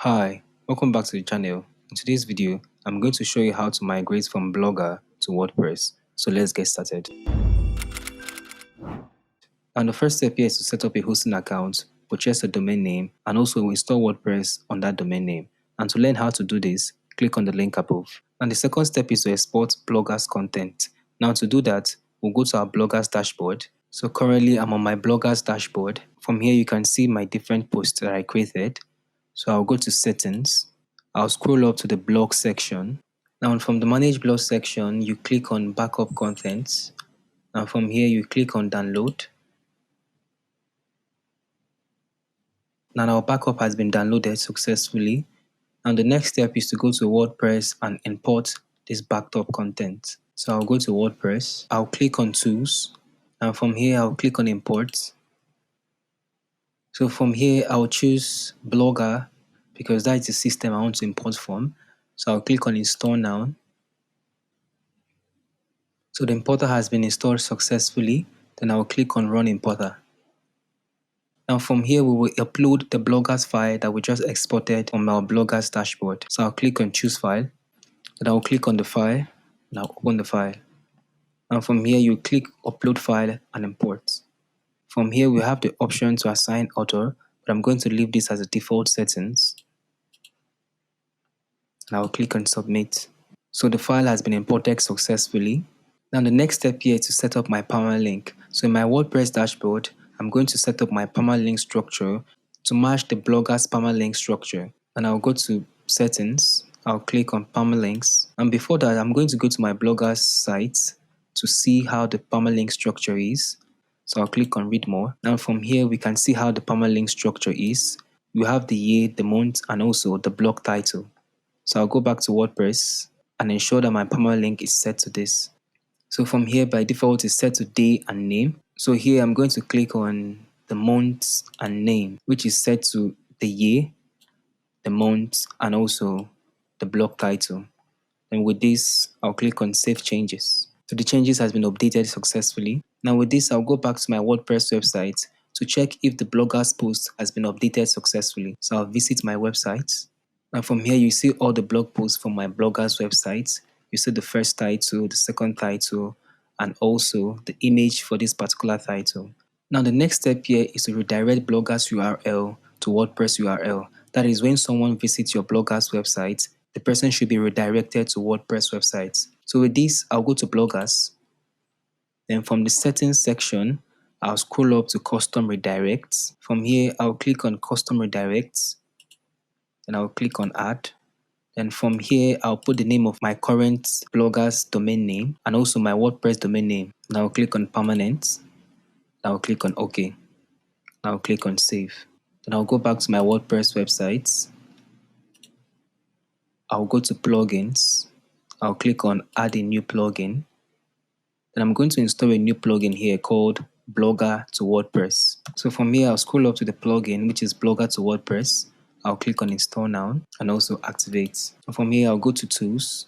Hi, welcome back to the channel. In today's video, I'm going to show you how to migrate from Blogger to WordPress. So let's get started. And the first step here is to set up a hosting account, purchase a domain name, and also install WordPress on that domain name. And to learn how to do this, click on the link above. And the second step is to export Blogger's content. Now to do that, we'll go to our Blogger's dashboard. So currently I'm on my Blogger's dashboard. From here you can see my different posts that I created. So I'll go to settings. I'll scroll up to the blog section. Now from the manage blog section, you click on backup contents. And from here you click on download. Now our backup has been downloaded successfully. And the next step is to go to WordPress and import this backed up content. So I'll go to WordPress. I'll click on tools. And from here I'll click on import. So from here I'll choose Blogger because that is the system I want to import from. So I'll click on install now. So the importer has been installed successfully. Then I'll click on run importer. Now from here we will upload the Blogger's file that we just exported from our Blogger's dashboard. So I'll click on choose file. Then I'll click on the file. And I'll open the file. And from here you click upload file and import. From here we have the option to assign author, but I'm going to leave this as a default settings. And I'll click on submit. So the file has been imported successfully. Now the next step here is to set up my permalink. So in my WordPress dashboard, I'm going to set up my permalink structure to match the Blogger's permalink structure. And I'll go to settings, I'll click on permalinks. And before that, I'm going to go to my Blogger's site to see how the permalink structure is. So I'll click on read more. Now from here, we can see how the permalink structure is. You have the year, the month, and also the blog title. So I'll go back to WordPress and ensure that my permalink is set to this. So from here, by default, it's set to day and name. So here I'm going to click on the month and name, which is set to the year, the month, and also the blog title. And with this, I'll click on save changes. So the changes has been updated successfully. Now with this, I'll go back to my WordPress website to check if the Blogger's post has been updated successfully. So I'll visit my website. Now from here, you see all the blog posts from my Blogger's website. You see the first title, the second title, and also the image for this particular title. Now the next step here is to redirect Blogger's URL to WordPress URL. That is, when someone visits your Blogger's website, the person should be redirected to WordPress website. So with this, I'll go to Bloggers. Then from the settings section, I'll scroll up to custom redirects. From here, I'll click on custom redirects. Then I'll click on add. Then from here, I'll put the name of my current Blogger's domain name and also my WordPress domain name. Now I'll click on permanent. Now I'll click on OK. Now I'll click on save. Then I'll go back to my WordPress website. I'll go to plugins. I'll click on add a new plugin. Then I'm going to install a new plugin here called Blogger to WordPress. So from here, I'll scroll up to the plugin, which is Blogger to WordPress. I'll click on install now and also activate. And from here, I'll go to tools.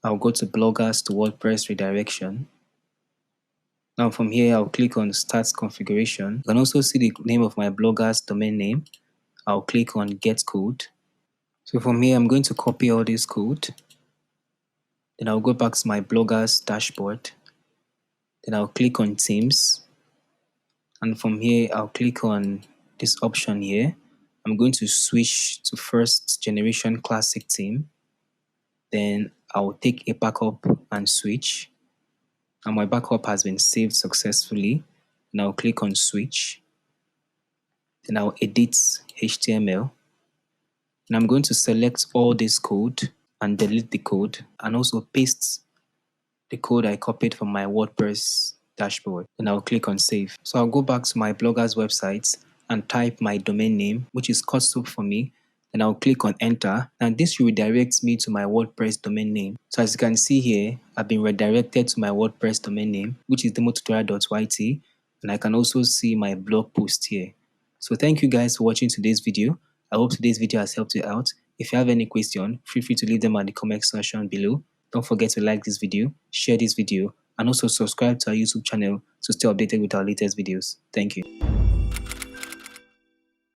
I'll go to Bloggers to WordPress redirection. Now from here, I'll click on start configuration. You can also see the name of my Blogger's domain name. I'll click on get code. So from here, I'm going to copy all this code. Then I'll go back to my Blogger's dashboard. Then I'll click on themes. And from here, I'll click on this option here. I'm going to switch to first generation classic theme. Then I'll take a backup and switch. And my backup has been saved successfully. And I'll click on switch. Then I'll edit HTML. And I'm going to select all this code and delete the code and also paste the code I copied from my WordPress dashboard. Then I'll click on save. So I'll go back to my Blogger's website and type my domain name, which is custom for me. Then I'll click on enter. And this redirects me to my WordPress domain name. So as you can see here, I've been redirected to my WordPress domain name, which is demotutorial.yt. And I can also see my blog post here. So thank you guys for watching today's video. I hope today's video has helped you out. If you have any question, feel free to leave them at the comment section below. Don't forget to like this video, share this video, and also subscribe to our YouTube channel to stay updated with our latest videos. Thank you.